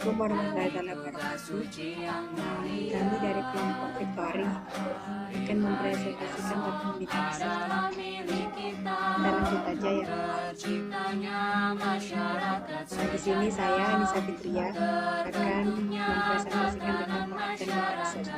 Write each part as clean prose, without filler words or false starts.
Assalamualaikum warahmatullahi wabarakatuh. Kami dari kelompok Victory akan mempresentasikan tentang bidang research. Kita lanjut aja ya. Di sini saya Anissa Fitria akan mempresentasikan tentang bidang research.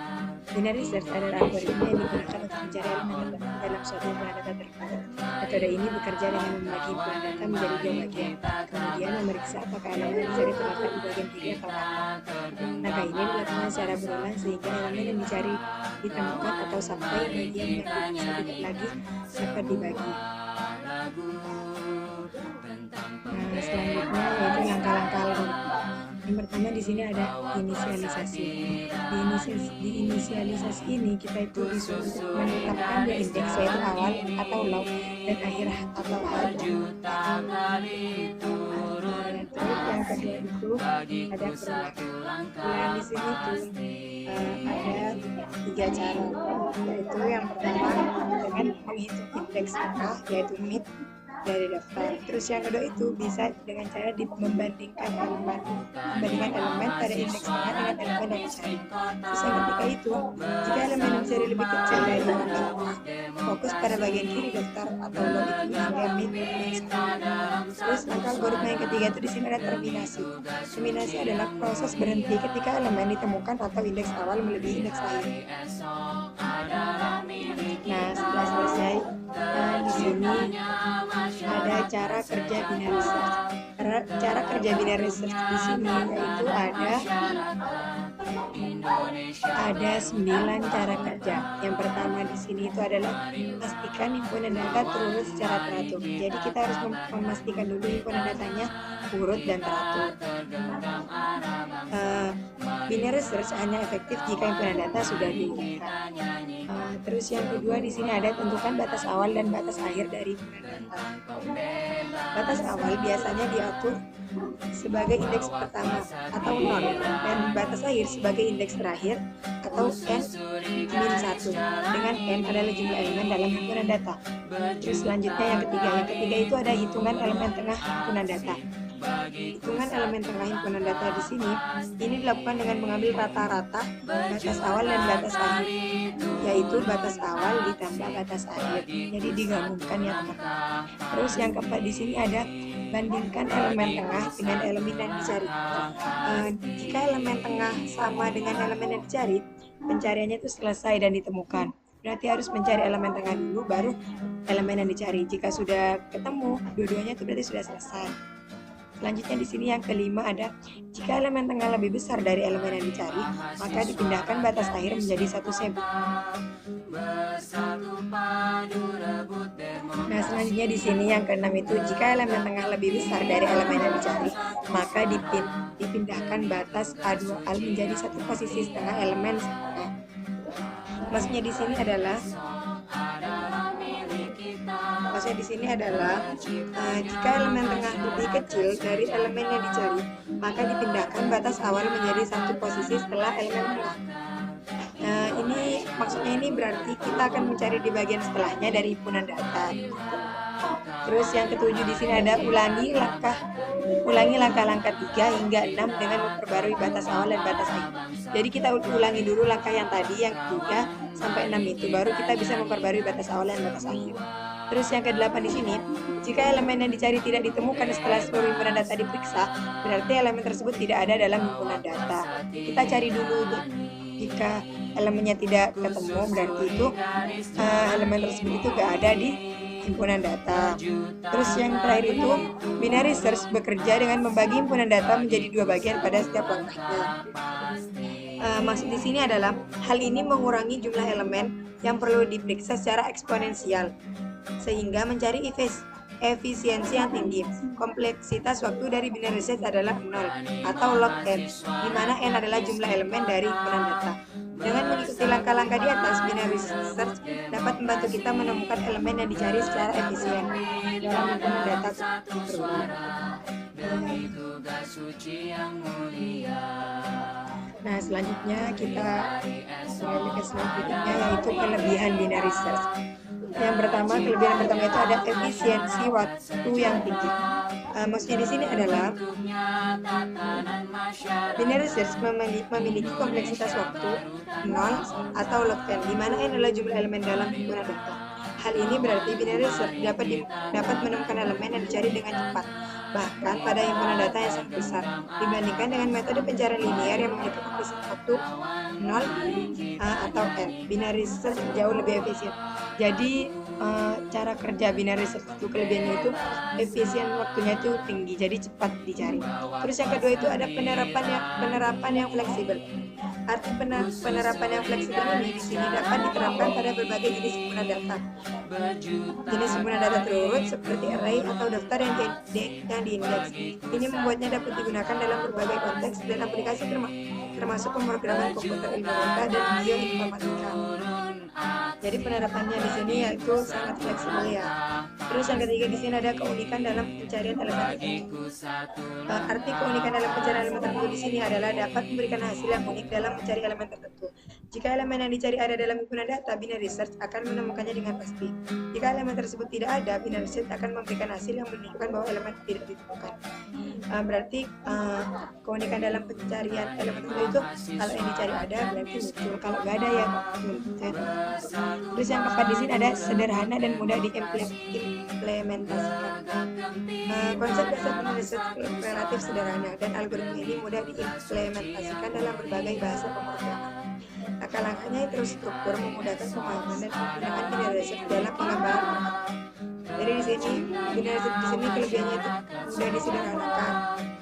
Binary search adalah algoritma yang digunakan untuk mencari elemen tertentu dalam suatu buah data tertentu. Metode ini bekerja dengan membagi buah data menjadi dua bagian, kemudian memeriksa apakah elemen yang dicari terletak di bagian kiri atau kanan. Langkah ini dilakukan secara berulang sehingga elemen yang dicari ditemukan atau sampai bagian yang tidak lagi dapat dibagi. Nah, selanjutnya yaitu langkah-langkah algoritma. Yang pertama di sini ada inisialisasi. Di inisialisasi ini kita itu disuruh menetapkan dua indeks yaitu awal atau log dan akhir atau hard. Terus yang kedua itu ada perulangan. Perulangan di sini tuh ada tiga cara, yaitu yang pertama dengan menghitung indeks angka yaitu mid dari daftar. Terus yang kedua itu bisa dengan cara membandingkan elemen pada indeks tengah dengan elemen yang dicari. Terus yang ketiga itu jika elemen yang dicari lebih kecil dari elemen fokus pada bagian kiri daftar atau log itu hingga mid. Terus langkah algoritma yang ketiga itu di sini ada terminasi. Terminasi adalah proses berhenti ketika elemen ditemukan atau indeks awal melebihi indeks akhir. Nah, setelah selesai, di sini ada cara kerja binary search. Cara kerja binary search di sini yaitu ada 9 cara kerja. Yang pertama di sini itu adalah pastikan himpunan data terurut secara teratur. Jadi kita harus memastikan dulu himpunan datanya urut dan teratur. Binary search hanya efektif jika himpunan data sudah diurutkan. Terus yang kedua di sini ada tentukan batas awal dan batas akhir dari himpunan data. Batas awal biasanya diatur sebagai indeks pertama atau 0 dan batas akhir sebagai indeks terakhir atau n-1 dengan n adalah jumlah elemen dalam himpunan data. Terus selanjutnya yang ketiga itu ada hitungan elemen tengah himpunan data. Hitungan elemen tengah himpunan data di sini ini dilakukan dengan mengambil rata-rata batas awal dan batas akhir, yaitu batas awal ditambah batas akhir. Jadi digabungkan ya teman-teman. Terus yang keempat di sini ada bandingkan elemen tengah dengan elemen yang dicari. Jika elemen tengah sama dengan elemen yang dicari, pencariannya itu selesai dan ditemukan. Berarti harus mencari elemen tengah dulu baru elemen yang dicari. Jika sudah ketemu dua-duanya itu berarti sudah selesai. Selanjutnya di sini yang kelima ada jika elemen tengah lebih besar dari elemen yang dicari, maka dipindahkan batas akhir menjadi satu sebut. Nah, selanjutnya di sini yang keenam itu jika elemen tengah lebih besar dari elemen yang dicari, maka dipindahkan batas A2al menjadi satu posisi setengah elemen setengah. Maksudnya di sini adalah jika elemen tengah lebih kecil dari elemen yang dicari, maka dipindahkan batas awal menjadi satu posisi setelah elemen tengah. Nah, maksudnya ini berarti kita akan mencari di bagian setelahnya dari himpunan data. Terus yang ketujuh di sini ada ulangi langkah-langkah 3 hingga 6 dengan memperbarui batas awal dan batas akhir. Jadi kita ulangi dulu langkah yang tadi yang 3 sampai 6 itu, baru kita bisa memperbarui batas awal dan batas akhir. Terus yang ke-8 di sini, jika elemen yang dicari tidak ditemukan setelah seluruh himpunan data diperiksa, berarti elemen tersebut tidak ada dalam himpunan data. Kita cari dulu jika elemennya tidak ketemu, berarti itu elemen tersebut itu gak ada di himpunan data. Terus yang terakhir itu binary search bekerja dengan membagi himpunan data menjadi dua bagian pada setiap langkahnya. Maksud di sini adalah hal ini mengurangi jumlah elemen yang perlu diperiksa secara eksponensial sehingga mencari efisiensi yang tinggi. Kompleksitas waktu dari binary search adalah 0 atau log n, di mana n adalah jumlah elemen dari himpunan data. Dengan mengikuti langkah-langkah di atas, binary search dapat membantu kita menemukan elemen yang dicari secara efisien dalam himpunan data tersebut. Nah, selanjutnya kita beralih ke slide berikutnya, yaitu kelebihan binary search. Kelebihan pertama itu ada efisiensi waktu yang tinggi. Maksudnya di sini adalah binary search memiliki kompleksitas waktu 0 atau log n, di mana n adalah jumlah elemen dalam himpunan data. Hal ini berarti binary search dapat menemukan elemen yang dicari dengan cepat, bahkan pada himpunan data yang sangat besar, dibandingkan dengan metode pencarian linear yang memiliki kompleksitas waktu 0 atau n. Binary search jauh lebih efisien. Jadi cara kerja binary search itu kelebihannya itu efisien, waktunya itu tinggi, jadi cepat dicari. Terus yang kedua itu ada penerapan yang fleksibel. Arti penerapan yang fleksibel ini di sini dapat diterapkan pada berbagai jenis himpunan data. Jenis himpunan data terurut seperti array atau daftar yang diindeks. Ini membuatnya dapat digunakan dalam berbagai konteks dan aplikasi termasuk pemrograman komputer, ilmu data, dan bioinformatika. Jadi penerapannya di sini yaitu sangat fleksibel ya. Terus yang ketiga di sini ada keunikan dalam pencarian elemen tertentu. Arti keunikan dalam pencarian elemen tertentu di sini adalah dapat memberikan hasil yang unik dalam mencari elemen tertentu. Jika elemen yang dicari ada dalam himpunan data, binary search akan menemukannya dengan pasti. Jika elemen tersebut tidak ada, binary search akan memberikan hasil yang menunjukkan bahwa elemen tidak ditemukan. Berarti keunikan dalam pencarian elemen tertentu itu kalau yang dicari ada berarti muncul, kalau nggak ada ya muncul. Terus yang keempat di sini ada sederhana dan mudah diimplementasikan. Konsep dasar binary search relatif sederhana dan algoritma ini mudah diimplementasikan dalam berbagai bahasa pemrograman. Langkah-langkahnya terstruktur, memudahkan pemahaman dan penggunaan binary search dalam pengembangan format. Jadi di sini binary search di sini kelebihannya itu mudah disederhanakan,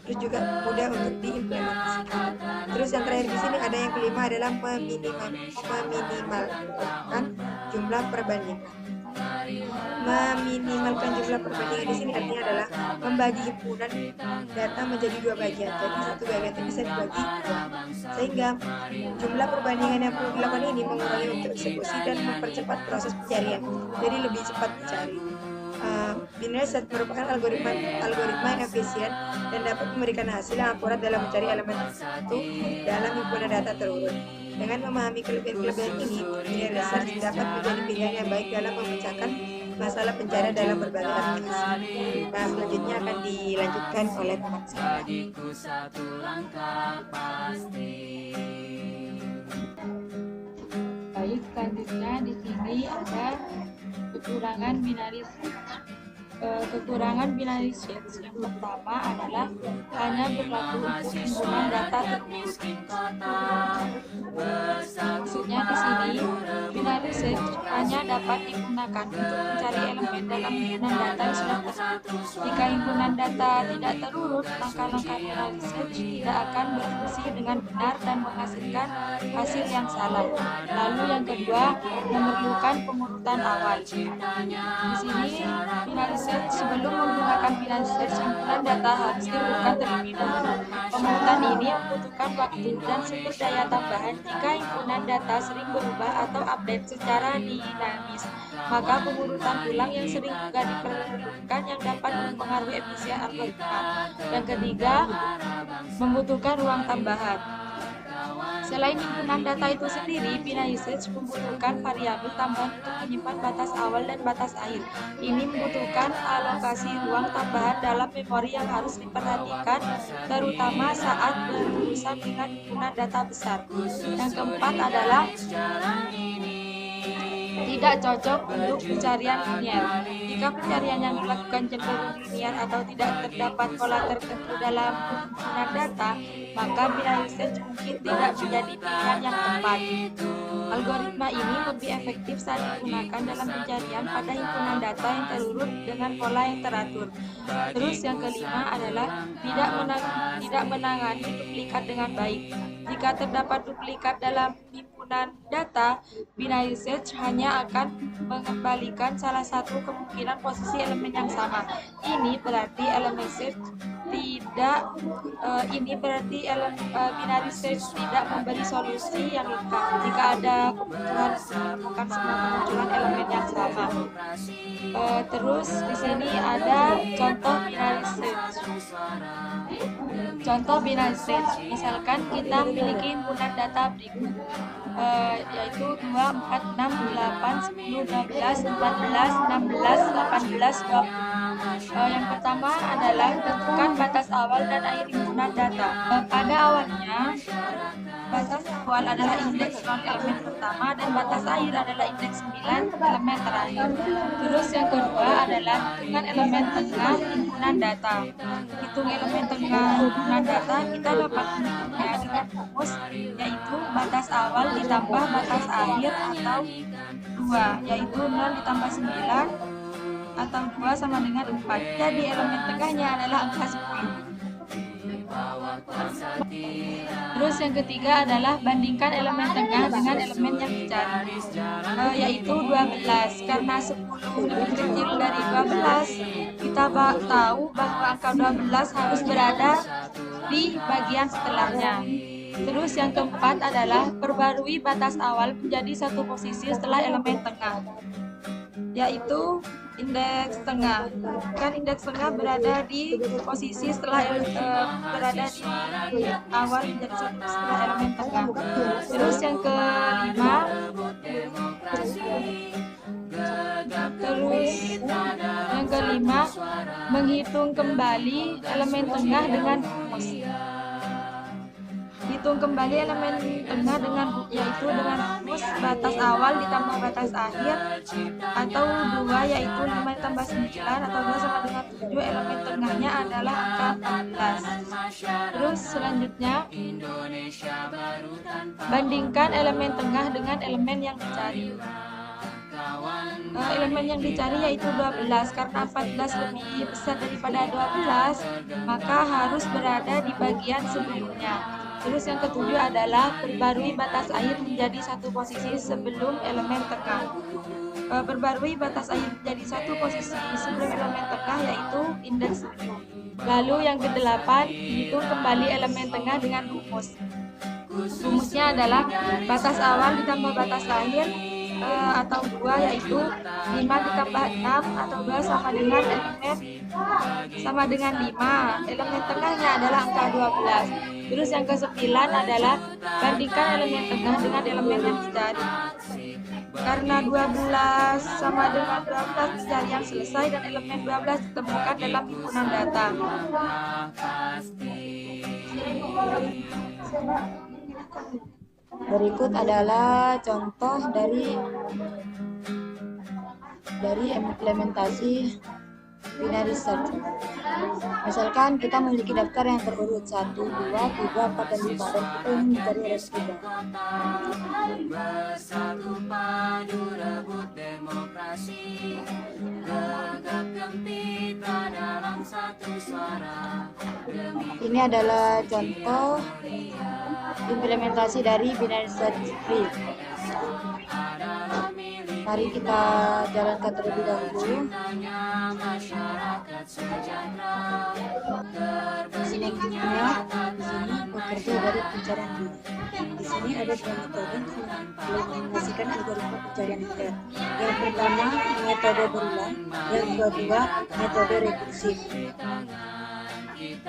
terus juga mudah untuk diimplementasikan. Terus yang terakhir di sini ada yang kelima adalah meminimalkan jumlah perbandingan. Meminimalkan jumlah perbandingan di sini artinya adalah membagi himpunan data menjadi dua bagian. Jadi satu bagian itu bisa dibagi dua, sehingga jumlah perbandingan yang perlu dilakukan ini mengurangi waktu eksekusi dan mempercepat proses pencarian. Jadi lebih cepat dicari. Binary search merupakan algoritma yang efisien dan dapat memberikan hasil yang akurat dalam mencari elemen tertentu dalam himpunan data terurut. Dengan memahami kelebihan-kelebihan ini, binary search dapat menjadi pilihan yang baik dalam memecahkan masalah pencarian dalam berbagai aplikasi. Nah, selanjutnya akan dilanjutkan oleh teman saya. Baik, selanjutnya di sini ada kekurangan binary search. Kekurangan binary search yang pertama adalah hanya berlaku untuk himpunan data terurut. Maksudnya di sini binary search hanya dapat digunakan untuk mencari elemen dalam himpunan data yang sudah terurut. Jika himpunan data tidak terurut, langkah-langkah binary search tidak akan berfungsi dengan benar dan menghasilkan hasil yang salah. Lalu yang kedua, memerlukan pengurutan awal. Di sini binary search sebelum menggunakan binary search, himpunan data harus diurutkan terlebih dahulu. Pengurutan ini membutuhkan waktu dan sumber daya tambahan jika himpunan data sering berubah atau update secara dinamis. Maka pengurutan ulang yang sering juga diperlukan yang dapat mempengaruhi efisien algoritma. Yang ketiga, membutuhkan ruang tambahan. Selain himpunan data itu sendiri, binary search membutuhkan variabel tambahan untuk menyimpan batas awal dan batas akhir. Ini membutuhkan alokasi ruang tambahan dalam memori yang harus diperhatikan, terutama saat berurusan dengan himpunan data besar. Yang keempat adalah tidak cocok untuk pencarian linear. Jika pencarian yang dilakukan cenderung linear atau tidak terdapat pola tertentu dalam himpunan data, maka binary search mungkin tidak menjadi pilihan yang tepat. Algoritma ini lebih efektif saat digunakan dalam pencarian pada himpunan data yang terurut dengan pola yang teratur. Terus yang kelima adalah tidak menangani duplikat dengan baik. Jika terdapat duplikat dalam himpunan data, binary search hanya akan mengembalikan salah satu kemungkinan posisi elemen yang sama. Ini berarti binary search tidak memberi solusi yang lengkap jika ada kebutuhan menemukan semua kemunculan elemen yang sama. pertama. Terus di sini ada contoh binary search. Contoh binary search, misalkan kita memiliki himpunan data berikut, yaitu 2, 4, 6, 8, 10, 12, 14, 16, 18, 20. Yang pertama adalah tentukan batas awal dan akhir himpunan data. Pada awalnya, batas awal adalah indeks 0 elemen pertama dan batas akhir adalah indeks 9 elemen terakhir. Terus yang kedua adalah hitungan elemen tengah himpunan data. Hitung elemen tengah himpunan data kita dapat menghitungnya dengan rumus, yaitu batas awal ditambah batas akhir atau 2, yaitu 0 ditambah 9 atau 2 sama dengan 4. Jadi elemen tengahnya adalah angka 10. Terus yang ketiga adalah bandingkan elemen tengah dengan elemen yang dicari, yaitu 12. Karena 10 lebih kecil dari 12, kita tahu bahwa angka 12 harus berada di bagian setelahnya. Terus yang keempat adalah perbarui batas awal menjadi satu posisi setelah elemen tengah, yaitu indeks tengah. Kan indeks tengah berada di posisi setelah berada di awal menjadi satu setelah elemen tengah. Terus yang kelima, menghitung kembali elemen tengah dengan rumus. Hitung kembali elemen tengah yaitu dengan rumus batas awal ditambah batas akhir atau 2, yaitu 5 ditambah 9 atau 2 sama dengan 7. Elemen tengahnya adalah angka 14. Terus selanjutnya, bandingkan elemen tengah dengan elemen yang dicari. Elemen yang dicari yaitu 12. Karena 14 lebih besar daripada 12, maka harus berada di bagian sebelumnya. Terus yang ketujuh adalah perbarui batas akhir menjadi satu posisi sebelum elemen tengah. Perbarui batas akhir menjadi satu posisi sebelum elemen tengah yaitu indeks 7. Lalu yang kedelapan, hitung kembali elemen tengah dengan rumus. Rumusnya adalah batas awal ditambah batas akhir atau 2, yaitu 5 ditambah 6 atau 2 sama dengan 5. Elemen tengahnya adalah angka 12. Terus yang ke-9 adalah bandingkan elemen tengah dengan elemen yang dicari. Karena 12 sama dengan 12 pencarian selesai dan elemen 12 ditemukan dalam himpunan data. Berikut adalah contoh dari implementasi binary search. Misalkan kita memiliki daftar yang terurut 1, 2, 3, 4, dan 5 dan kita ingin mencari res 3. Bersatu padu rebut demokrasi, gegap gempita dalam satu suara. Ini adalah contoh implementasi dari binary search tree. Mari kita jalankan terlebih dahulu. Selanjutnya, di sini bekerja dari pencarian biner. Di sini ada dua metode untuk mengimplementasikan algoritma pencarian biner. Yang pertama, metode berulang. Yang kedua, metode rekursif.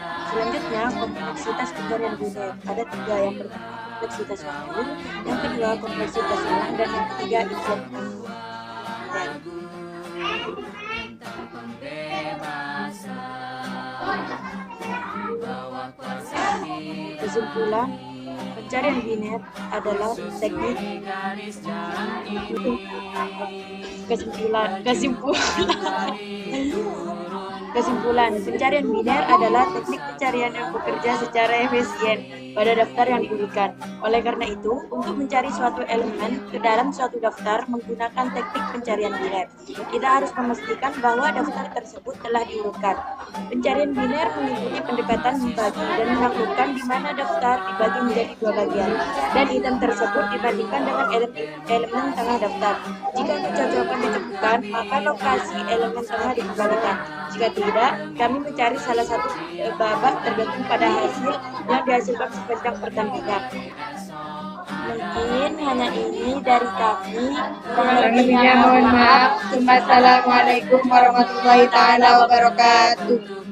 Selanjutnya, kompleksitas pencarian biner. Ada 3. Yang pertama, kompleksitas waktu, yang kedua kompleksitas ulang, dan yang ketiga implementasi. Kesimpulan, pencarian biner adalah teknik Kesimpulan, pencarian biner adalah teknik pencarian yang bekerja secara efisien pada daftar yang diberikan. Oleh karena itu, untuk mencari suatu elemen ke dalam suatu daftar menggunakan teknik pencarian biner, kita harus memastikan bahwa daftar tersebut telah diurutkan. Pencarian biner mengikuti pendekatan membagi dan menaklukkan di mana daftar dibagi menjadi 2 bagian, dan item tersebut dibandingkan dengan elemen tengah daftar. Jika kecocokan ditemukan, maka lokasi elemen tengah dikembalikan. Jika tidak, kami mencari salah satu babak tergantung pada hasil yang dihasilkan sepanjang pertandingan. Mungkin hanya ini dari kami. Kurang Lebihnya mohon maaf. Wassalamualaikum warahmatullahi taala wabarakatuh.